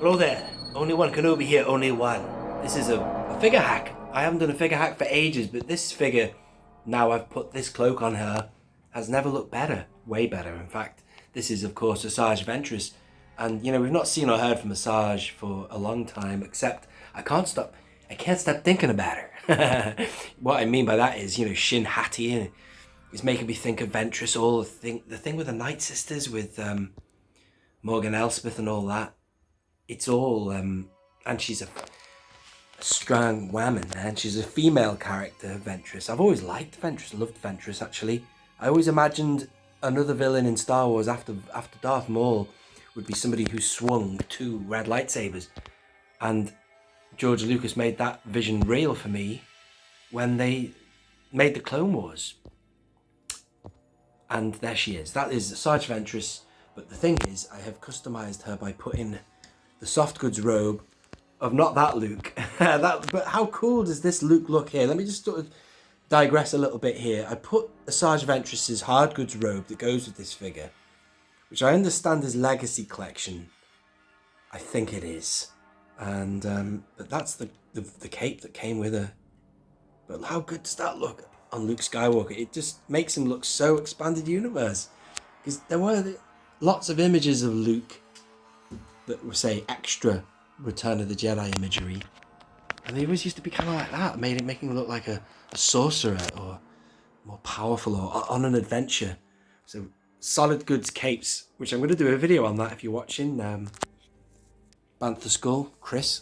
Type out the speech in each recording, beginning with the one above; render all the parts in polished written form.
Hello there, only one Kenobi here, only one. This is a figure hack. I haven't done a figure hack for ages, but this figure, now I've put this cloak on her, has never looked better. Way better, in fact. This is, of course, Asajj Ventress. And, you know, we've not seen or heard from Asajj for a long time, except I can't stop thinking about her. What I mean by that is, you know, Shin Hati is making me think of Ventress, all the thing with the Night Sisters, with Morgan Elspeth and all that. It's all, and she's a strong woman, and she's a female character, Ventress. I've always liked Ventress, loved Ventress, actually. I always imagined another villain in Star Wars after Darth Maul would be somebody who swung two red lightsabers. And George Lucas made that vision real for me when they made the Clone Wars. And there she is. That is Asajj Ventress. But the thing is, I have customized her by putting the soft goods robe of not that Luke. But how cool does this Luke look here? Let me just sort of digress a little bit here. I put Asajj Ventress's hard goods robe that goes with this figure, which I understand is Legacy Collection. I think it is. And but that's the cape that came with her. But how good does that look on Luke Skywalker? It just makes him look so expanded universe. Because there were lots of images of Luke that were, say, extra Return of the Jedi imagery, and they always used to be kind of like that, making him look like a sorcerer or more powerful or on an adventure. So solid goods capes, which I'm going to do a video on that if you're watching. Bantha Skull, Chris.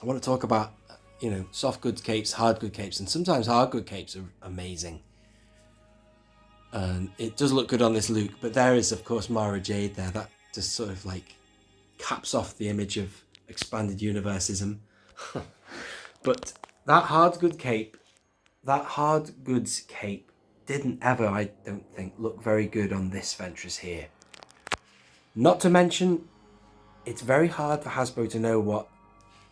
I want to talk about, you know, soft goods capes, hard good capes, and sometimes hard good capes are amazing. And it does look good on this Luke, but there is, of course, Mara Jade there. That just sort of like caps off the image of expanded universeism. But that hard goods cape didn't ever, I don't think, look very good on this Ventress here. Not to mention, it's very hard for Hasbro to know what,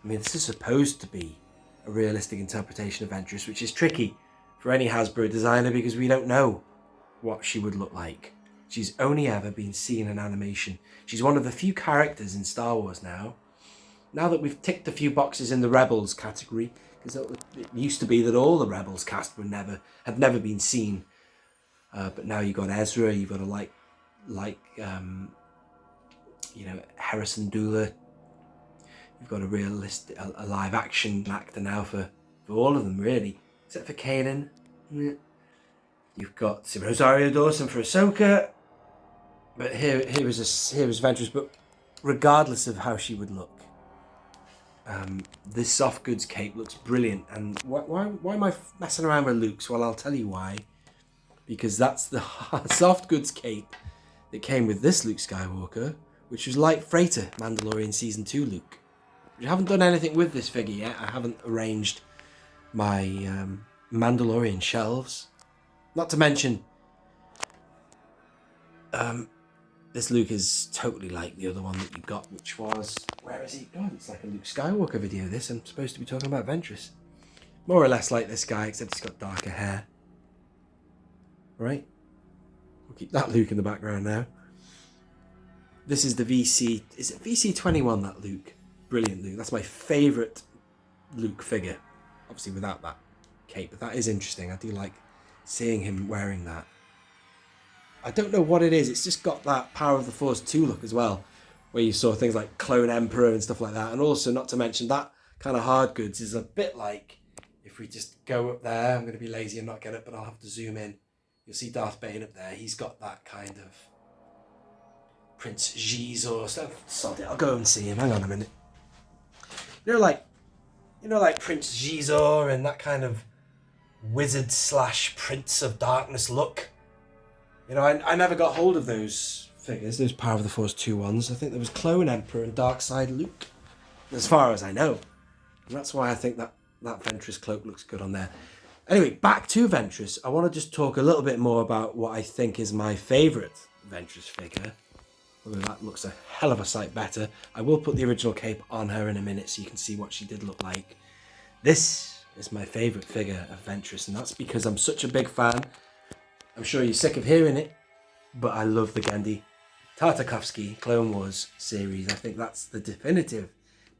I mean, this is supposed to be a realistic interpretation of Ventress, which is tricky for any Hasbro designer because we don't know what she would look like. She's only ever been seen in animation. She's one of the few characters in Star Wars now. Now that we've ticked a few boxes in the Rebels category, because it used to be that all the Rebels cast had never been seen. But now you've got Ezra, you've got you know, Harrison Dula. You've got a live action actor now for all of them, really, except for Kanan. Yeah. You've got Rosario Dawson for Ahsoka. But here is Ventress. But regardless of how she would look, this soft goods cape looks brilliant. And why am I messing around with Luke's? Well, I'll tell you why. Because that's the soft goods cape that came with this Luke Skywalker, which was Light Freighter Mandalorian Season 2 Luke. I haven't done anything with this figure yet. I haven't arranged my Mandalorian shelves. Not to mention, this Luke is totally like the other one that you got, which was, where is he? God, it's like a Luke Skywalker video, this. I'm supposed to be talking about Ventress. More or less like this guy, except he's got darker hair. Right? We'll keep that Luke in the background now. This is the VC, is it VC21, that Luke? Brilliant Luke. That's my favourite Luke figure. Obviously without that cape, but that is interesting. I do like seeing him wearing that. I don't know what it is. It's just got that Power of the Force 2 look as well, where you saw things like Clone Emperor and stuff like that. And also, not to mention, that kind of hard goods is a bit like, if we just go up there, I'm going to be lazy and not get it, but I'll have to zoom in. You'll see Darth Bane up there. He's got that kind of Prince Xizor stuff. Sod it, I'll go and see him. Hang on a minute. You know, like Prince Xizor and that kind of wizard / Prince of Darkness look. You know, I never got hold of those figures, those Power of the Force 2 ones. I think there was Clone Emperor and Darkside Luke, as far as I know. And that's why I think that Ventress cloak looks good on there. Anyway, back to Ventress. I want to just talk a little bit more about what I think is my favourite Ventress figure. Although that looks a hell of a sight better. I will put the original cape on her in a minute so you can see what she did look like. This is my favourite figure of Ventress, and that's because I'm such a big fan. I'm sure you're sick of hearing it, but I love the Gandhi Tartakovsky Clone Wars series. I think that's the definitive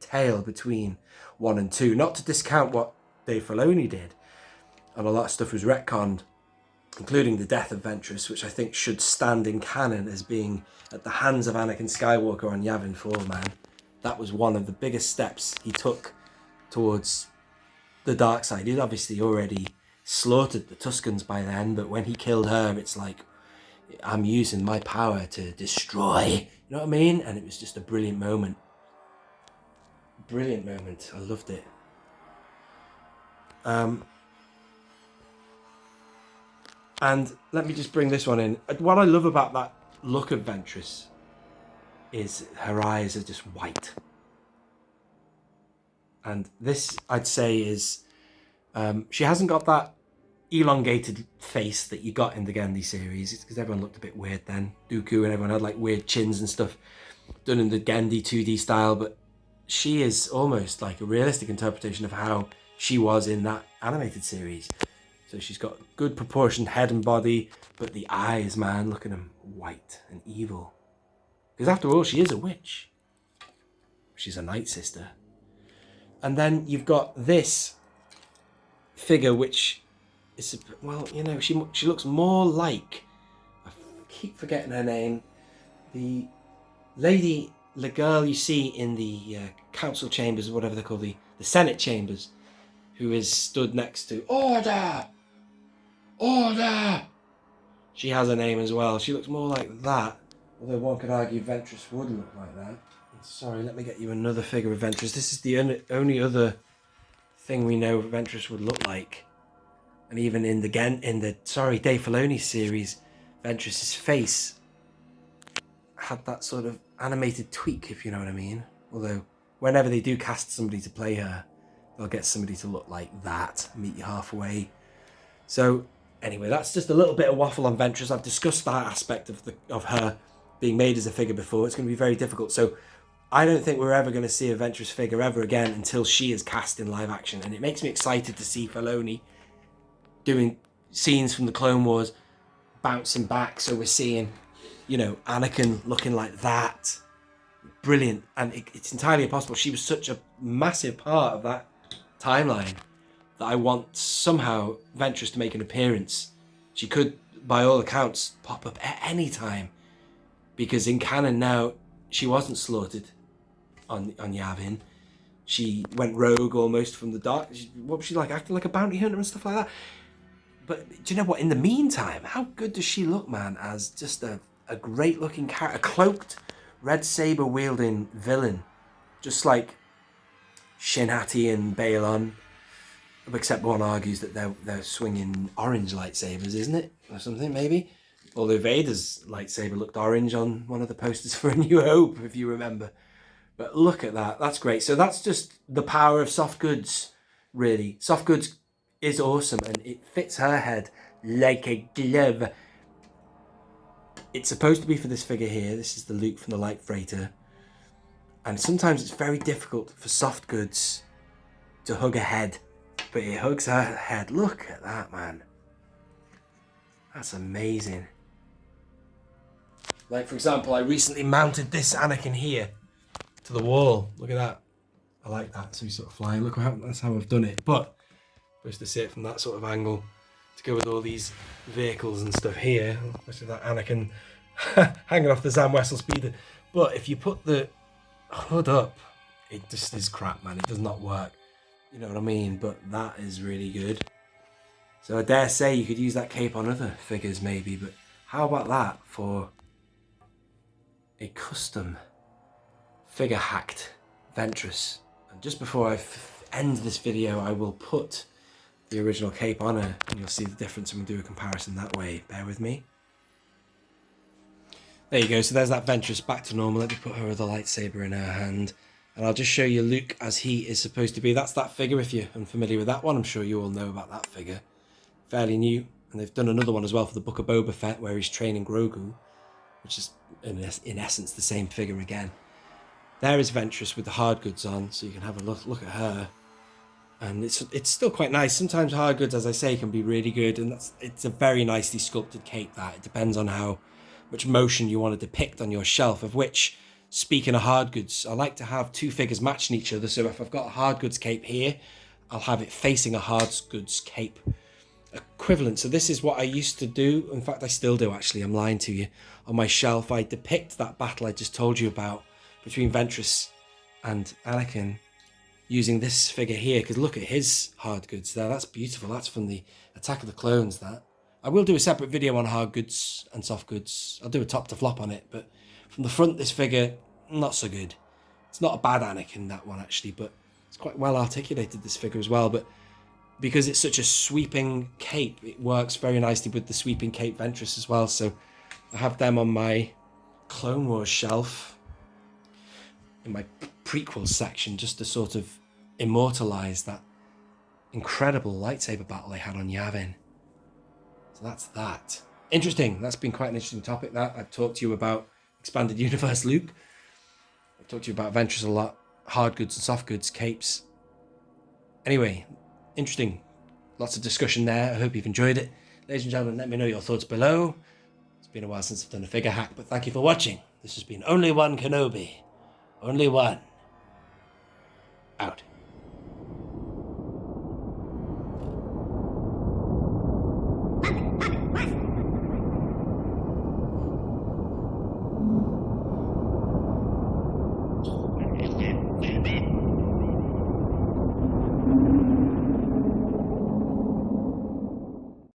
tale between 1 and 2. Not to discount what Dave Filoni did, and a lot of stuff was retconned, including the death of Ventress, which I think should stand in canon as being at the hands of Anakin Skywalker on Yavin 4, man. That was one of the biggest steps he took towards the dark side. He'd obviously already slaughtered the Tuscans by then, but when he killed her, it's like, I'm using my power to destroy. You know what I mean? And it was just a brilliant moment. Brilliant moment. I loved it. And let me just bring this one in. What I love about that look of Ventress is her eyes are just white. And this, I'd say, is... she hasn't got that elongated face that you got in the Gandhi series. It's because everyone looked a bit weird then. Dooku and everyone had like weird chins and stuff done in the Gandhi 2D style. But she is almost like a realistic interpretation of how she was in that animated series. So she's got good proportioned head and body, but the eyes, man, look at them, white and evil. Because after all, she is a witch. She's a Night Sister. And then you've got this figure, which is, well, you know, she looks more like, I keep forgetting her name, the lady, the girl you see in the council chambers, or whatever they're called, the Senate chambers, who is stood next to Order! Order! She has a name as well. She looks more like that. Although one could argue Ventress would look like that. Sorry, let me get you another figure of Ventress. This is the only other thing we know Ventress would look like. And even in the Dave Filoni series, Ventress's face had that sort of animated tweak, if you know what I mean. Although, whenever they do cast somebody to play her, they'll get somebody to look like that, meet you halfway. So, anyway, that's just a little bit of waffle on Ventress. I've discussed that aspect of her being made as a figure before. It's going to be very difficult. So, I don't think we're ever going to see a Ventress figure ever again until she is cast in live action. And it makes me excited to see Filoni doing scenes from the Clone Wars bouncing back. So we're seeing, you know, Anakin looking like that. Brilliant. And it's entirely impossible. She was such a massive part of that timeline that I want somehow Ventress to make an appearance. She could, by all accounts, pop up at any time. Because in canon now, she wasn't slaughtered on Yavin. She went rogue almost from the dark. What was she like? Acting like a bounty hunter and stuff like that. But do you know what? In the meantime, how good does she look, man, as just a great looking character, a cloaked, red saber wielding villain, just like Shin Hati and Balon, except one argues that they're swinging orange lightsabers, isn't it, or something maybe? Although Vader's lightsaber looked orange on one of the posters for A New Hope, if you remember. But look at that, that's great. So that's just the power of soft goods, really. Soft goods is awesome, and it fits her head like a glove. It's supposed to be for this figure here. This is the Luke from the Light Freighter. And sometimes it's very difficult for soft goods to hug a head, but it hugs her head. Look at that, man. That's amazing. Like, for example, I recently mounted this Anakin here to the wall. Look at that. I like that. So he's sort of flying. Look how that's how I've done it. But I'm supposed to see it from that sort of angle to go with all these vehicles and stuff here. Especially that Anakin hanging off the Zam Wessel speeder. But if you put the hood up, it just is crap, man. It does not work. You know what I mean? But that is really good. So I dare say you could use that cape on other figures maybe. But how about that for a custom figure hacked Ventress? And just before I end this video, I will put the original cape on her and you'll see the difference and we'll do a comparison that way. Bear with me. There you go. So there's that Ventress back to normal. Let me put her other lightsaber in her hand. And I'll just show you Luke as he is supposed to be. That's that figure. If you're unfamiliar with that one, I'm sure you all know about that figure. Fairly new. And they've done another one as well for the Book of Boba Fett where he's training Grogu, which is in essence the same figure again. There is Ventress with the hard goods on, so you can have a look at her. And it's still quite nice. Sometimes hard goods, as I say, can be really good, and it's a very nicely sculpted cape. That it depends on how much motion you want to depict on your shelf, of which, speaking of hard goods, I like to have two figures matching each other. So if I've got a hard goods cape here, I'll have it facing a hard goods cape equivalent. So this is what I used to do. In fact, I still do, actually. I'm lying to you. On my shelf, I depict that battle I just told you about between Ventress and Anakin using this figure here, because look at his hard goods there. That's beautiful. That's from the Attack of the Clones, that. I will do a separate video on hard goods and soft goods. I'll do a top to flop on it, but from the front, this figure, not so good. It's not a bad Anakin, that one, actually, but it's quite well articulated, this figure as well. But because it's such a sweeping cape, it works very nicely with the sweeping cape Ventress as well. So I have them on my Clone Wars shelf in my prequel section, just to sort of immortalize that incredible lightsaber battle they had on Yavin. So that's that. Interesting. That's been quite an interesting topic, that. I've talked to you about Expanded Universe Luke. I've talked to you about Ventress a lot. Hard goods and soft goods, capes. Anyway, interesting. Lots of discussion there. I hope you've enjoyed it. Ladies and gentlemen, let me know your thoughts below. It's been a while since I've done a figure hack, but thank you for watching. This has been Only One Kenobi. Only one. Out.